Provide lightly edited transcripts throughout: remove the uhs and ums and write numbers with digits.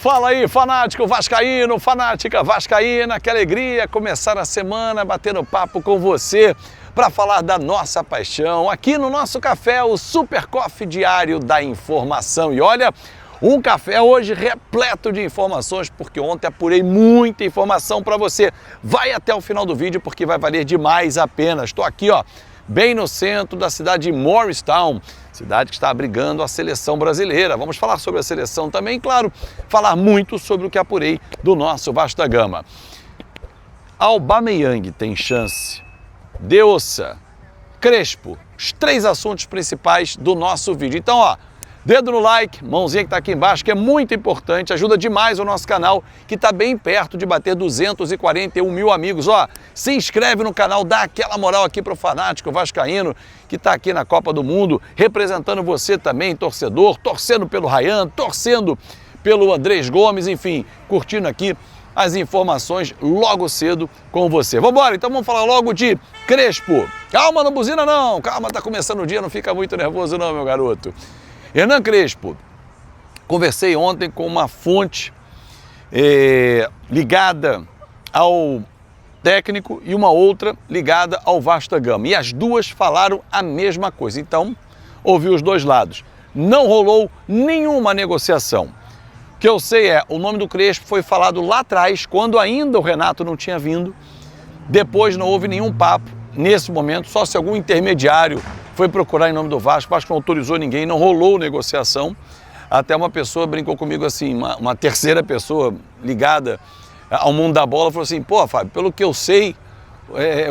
Fala aí, fanático vascaíno, fanática vascaína, que alegria começar a semana batendo papo com você para falar da nossa paixão aqui no nosso café, o Super Coffee Diário da Informação. E olha, um café hoje repleto de informações, porque ontem apurei muita informação para você. Vai até o final do vídeo porque vai valer demais a pena. Estou aqui, ó, bem no centro da cidade de Morristown, cidade que está abrigando a seleção brasileira. Vamos falar sobre a seleção também, claro, falar muito sobre o que apurei do nosso Vasco da Gama. Aubameyang tem chance, De Ossa, Crespo, os três assuntos principais do nosso vídeo. Então, ó, dedo no like, mãozinha que está aqui embaixo, que é muito importante, ajuda demais o nosso canal, que está bem perto de bater 241 mil amigos. Ó, se inscreve no canal, dá aquela moral aqui para o fanático vascaíno, que está aqui na Copa do Mundo, representando você também, torcedor, torcendo pelo Ryan, torcendo pelo Andrés Gomes, enfim, curtindo aqui as informações logo cedo com você. Vamos embora, então vamos falar logo de Crespo. Calma, não buzina não, calma, tá começando o dia, não fica muito nervoso não, meu garoto. Hernan Crespo, conversei ontem com uma fonte ligada ao técnico e uma outra ligada ao Vasco da Gama. E as duas falaram a mesma coisa. Então, ouvi os dois lados. Não rolou nenhuma negociação. O que eu sei é, o nome do Crespo foi falado lá atrás, quando ainda o Renato não tinha vindo. Depois não houve nenhum papo nesse momento, só se algum intermediário foi procurar em nome do Vasco. O Vasco não autorizou ninguém, não rolou negociação. Até uma pessoa brincou comigo assim, uma terceira pessoa ligada ao mundo da bola, falou assim, pô, Fábio, pelo que eu sei,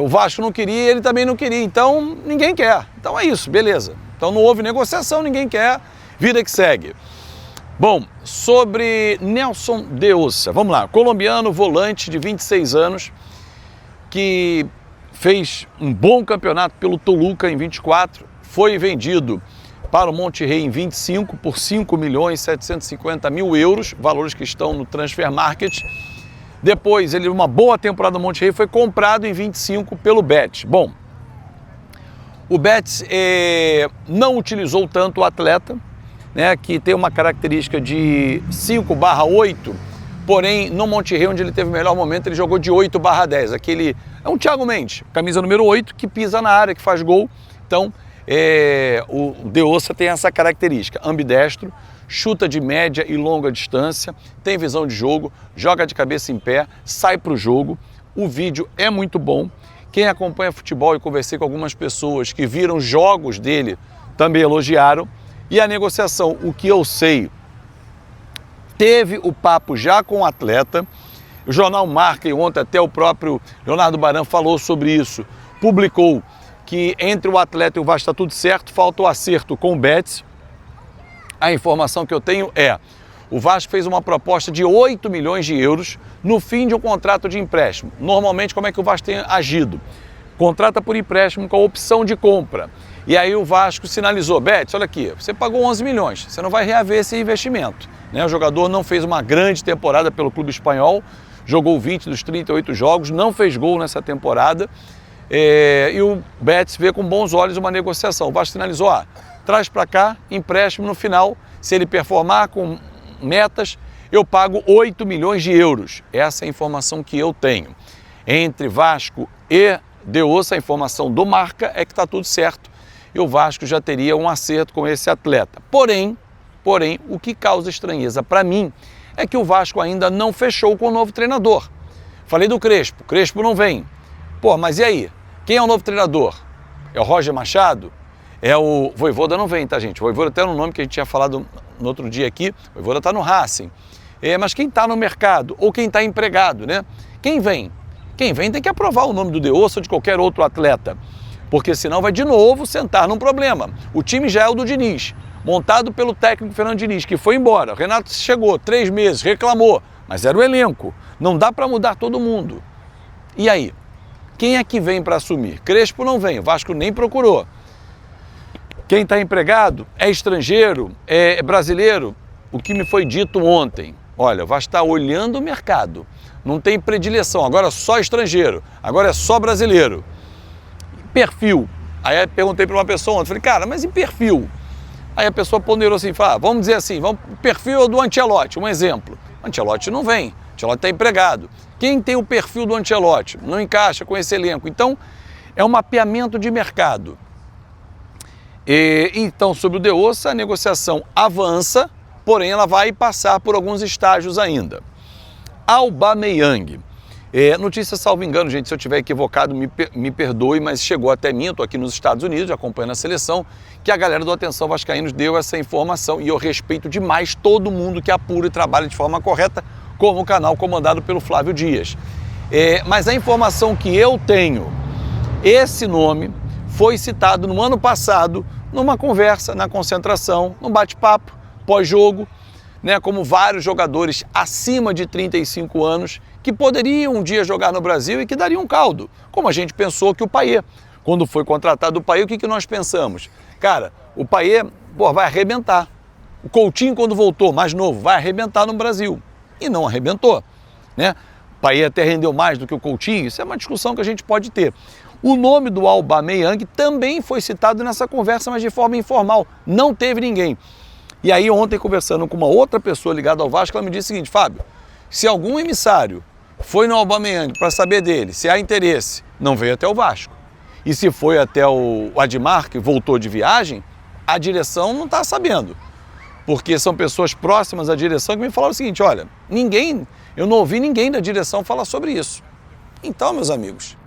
o Vasco não queria e ele também não queria, então ninguém quer. Então é isso, beleza. Então não houve negociação, ninguém quer, vida que segue. Bom, sobre Nelson De Ossa, vamos lá, colombiano, volante de 26 anos, que fez um bom campeonato pelo Toluca em 24, foi vendido para o Monterrey em 25 por 5.750.000 euros, valores que estão no Transfer Market. Depois, ele uma boa temporada no Monterrey, foi comprado em 25 pelo Betis. Bom, o Betis não utilizou tanto o atleta, né, que tem uma característica de 5/8, porém, no Monterrey, onde ele teve o melhor momento, ele jogou de 8/10. Aquele é um Thiago Mendes, camisa número 8, que pisa na área, que faz gol. Então, o De Ossa tem essa característica, ambidestro, chuta de média e longa distância, tem visão de jogo, joga de cabeça em pé, sai para o jogo. O vídeo é muito bom. Quem acompanha futebol, e conversei com algumas pessoas que viram jogos dele, também elogiaram. E a negociação, o que eu sei, teve o papo já com o atleta. O jornal Marca, e ontem até o próprio Leonardo Baran falou sobre isso, publicou que entre o atleta e o Vasco está tudo certo, falta o acerto com o Betis. A informação que eu tenho é, o Vasco fez uma proposta de 8 milhões de euros no fim de um contrato de empréstimo. Normalmente, como é que o Vasco tem agido? Contrata por empréstimo com a opção de compra. E aí o Vasco sinalizou, Betis, olha aqui, você pagou 11 milhões, você não vai reaver esse investimento. Né? O jogador não fez uma grande temporada pelo clube espanhol, jogou 20 dos 38 jogos, não fez gol nessa temporada, e o Betis vê com bons olhos uma negociação. O Vasco sinalizou, traz para cá, empréstimo no final, se ele performar com metas, eu pago 8 milhões de euros. Essa é a informação que eu tenho. Entre Vasco e De Ossa, a informação do Marca é que está tudo certo e o Vasco já teria um acerto com esse atleta. Porém, o que causa estranheza para mim é que o Vasco ainda não fechou com o novo treinador. Falei do Crespo, Crespo não vem. Pô, mas e aí? Quem é o novo treinador? É o Roger Machado? É o Vojvoda não vem, tá, gente? O Vojvoda até no nome que a gente tinha falado no outro dia aqui, o Vojvoda tá no Racing. Mas quem tá no mercado ou quem tá empregado, né? Quem vem? Quem vem tem que aprovar o nome do De Ossa ou de qualquer outro atleta, porque senão vai de novo sentar num problema. O time já é o do Diniz, montado pelo técnico Fernando Diniz, que foi embora. O Renato chegou, 3 meses, reclamou, mas era o elenco. Não dá para mudar todo mundo. E aí? Quem é que vem para assumir? Crespo não vem, o Vasco nem procurou. Quem está empregado é estrangeiro, é brasileiro. O que me foi dito ontem, olha, o Vasco está olhando o mercado. Não tem predileção, agora é só estrangeiro, agora é só brasileiro. Perfil. Aí eu perguntei para uma pessoa ontem, falei, cara, mas e perfil? Aí a pessoa ponderou assim, fala, vamos dizer assim, o perfil do Ancelotti, um exemplo. Ancelotti não vem, Ancelotti está empregado. Quem tem o perfil do Ancelotti? Não encaixa com esse elenco. Então, é um mapeamento de mercado. Então, sobre o De Ossa, a negociação avança, porém ela vai passar por alguns estágios ainda. Aubameyang. Notícia, salvo engano, gente, se eu estiver equivocado, me perdoe, mas chegou até mim, eu estou aqui nos Estados Unidos, acompanhando a seleção, que a galera do Atenção Vascaínos deu essa informação e eu respeito demais todo mundo que apura e trabalha de forma correta, como o canal comandado pelo Flávio Dias. Mas a informação que eu tenho, esse nome foi citado no ano passado, numa conversa, na concentração, num bate-papo, pós-jogo, né, como vários jogadores acima de 35 anos que poderiam um dia jogar no Brasil e que dariam um caldo, como a gente pensou que o Payet, quando foi contratado o Payet, o que nós pensamos? Cara, o Payet vai arrebentar. O Coutinho, quando voltou, mais novo, vai arrebentar no Brasil. E não arrebentou, né? O Payet até rendeu mais do que o Coutinho, isso é uma discussão que a gente pode ter. O nome do Aubameyang também foi citado nessa conversa, mas de forma informal, não teve ninguém. E aí ontem, conversando com uma outra pessoa ligada ao Vasco, ela me disse o seguinte: Fábio, se algum emissário foi no Aubameyang para saber dele, se há interesse, não veio até o Vasco. E se foi até o Admar, que voltou de viagem, a direção não está sabendo. Porque são pessoas próximas à direção que me falaram o seguinte: olha, eu não ouvi ninguém da direção falar sobre isso. Então, meus amigos,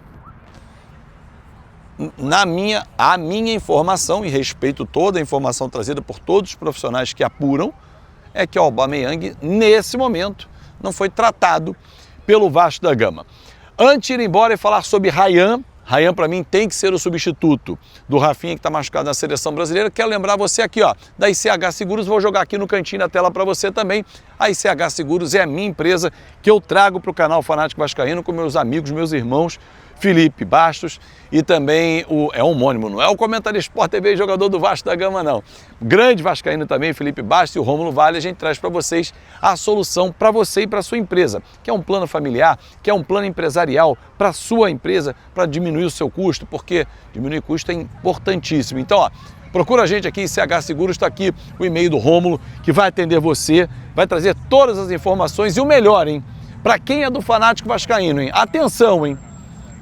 a minha informação, e respeito toda a informação trazida por todos os profissionais que apuram, é que o Aubameyang, nesse momento, não foi tratado pelo Vasco da Gama. Antes de ir embora e falar sobre Ryan, para mim, tem que ser o substituto do Rafinha, que está machucado na seleção brasileira. Quero lembrar você aqui, ó, da ICH Seguros, vou jogar aqui no cantinho da tela para você também. A ICH Seguros é a minha empresa que eu trago para o canal Fanático Vascaíno com meus amigos, meus irmãos, Felipe Bastos e também é homônimo, não é o comentarista Sport TV jogador do Vasco da Gama, não. Grande vascaíno também, Felipe Bastos e o Rômulo Vale, a gente traz para vocês a solução para você e para sua empresa. Quer um plano familiar, quer um plano empresarial para sua empresa, para diminuir o seu custo, porque diminuir custo é importantíssimo. Então, ó, procura a gente aqui, ICH Seguros, está aqui o e-mail do Rômulo, que vai atender você, vai trazer todas as informações e o melhor, hein? Para quem é do Fanático Vascaíno, hein? Atenção, hein?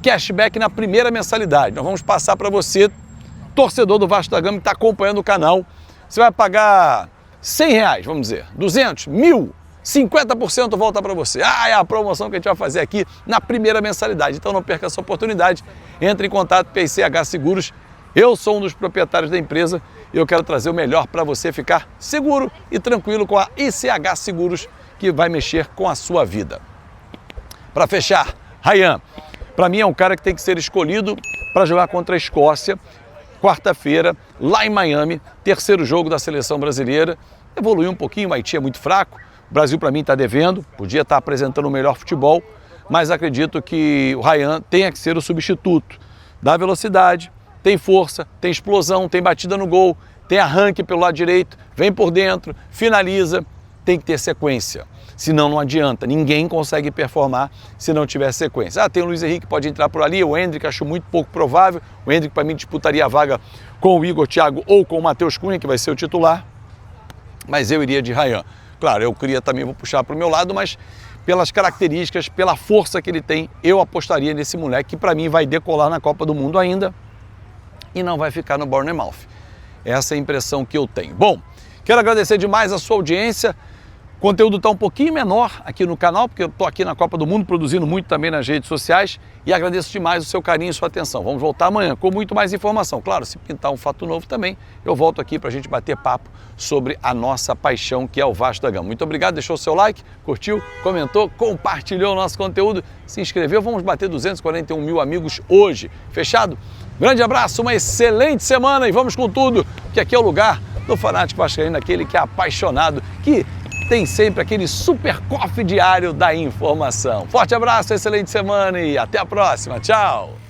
Cashback na primeira mensalidade. Nós vamos passar para você, torcedor do Vasco da Gama que está acompanhando o canal. Você vai pagar R$100, vamos dizer, 200, 1.000, 50% volta para você. É a promoção que a gente vai fazer aqui na primeira mensalidade. Então não perca essa oportunidade. Entre em contato com a ICH Seguros. Eu sou um dos proprietários da empresa e eu quero trazer o melhor para você ficar seguro e tranquilo com a ICH Seguros, que vai mexer com a sua vida. Para fechar, Ryan. Para mim é um cara que tem que ser escolhido para jogar contra a Escócia, quarta-feira, lá em Miami, terceiro jogo da seleção brasileira. Evoluiu um pouquinho, o Haiti é muito fraco, o Brasil para mim está devendo, podia estar apresentando o melhor futebol, mas acredito que o Ryan tenha que ser o substituto. Dá velocidade, tem força, tem explosão, tem batida no gol, tem arranque pelo lado direito, vem por dentro, finaliza, tem que ter sequência. Senão não adianta, ninguém consegue performar se não tiver sequência. Tem o Luiz Henrique que pode entrar por ali, o Endrick acho muito pouco provável, o Endrick para mim disputaria a vaga com o Igor Thiago ou com o Matheus Cunha, que vai ser o titular, mas eu iria de Ryan. Claro, eu queria também, vou puxar para o meu lado, mas pelas características, pela força que ele tem, eu apostaria nesse moleque que para mim vai decolar na Copa do Mundo ainda e não vai ficar no Bournemouth. Essa é a impressão que eu tenho. Bom, quero agradecer demais a sua audiência. O conteúdo está um pouquinho menor aqui no canal, porque eu estou aqui na Copa do Mundo, produzindo muito também nas redes sociais, e agradeço demais o seu carinho e sua atenção. Vamos voltar amanhã com muito mais informação. Claro, se pintar um fato novo também, eu volto aqui para a gente bater papo sobre a nossa paixão, que é o Vasco da Gama. Muito obrigado, deixou o seu like, curtiu, comentou, compartilhou o nosso conteúdo, se inscreveu. Vamos bater 241 mil amigos hoje. Fechado? Grande abraço, uma excelente semana e vamos com tudo, que aqui é o lugar do Fanático Vascaíno, aquele que é apaixonado, que tem sempre aquele super coffee diário da informação. Forte abraço, excelente semana e até a próxima. Tchau!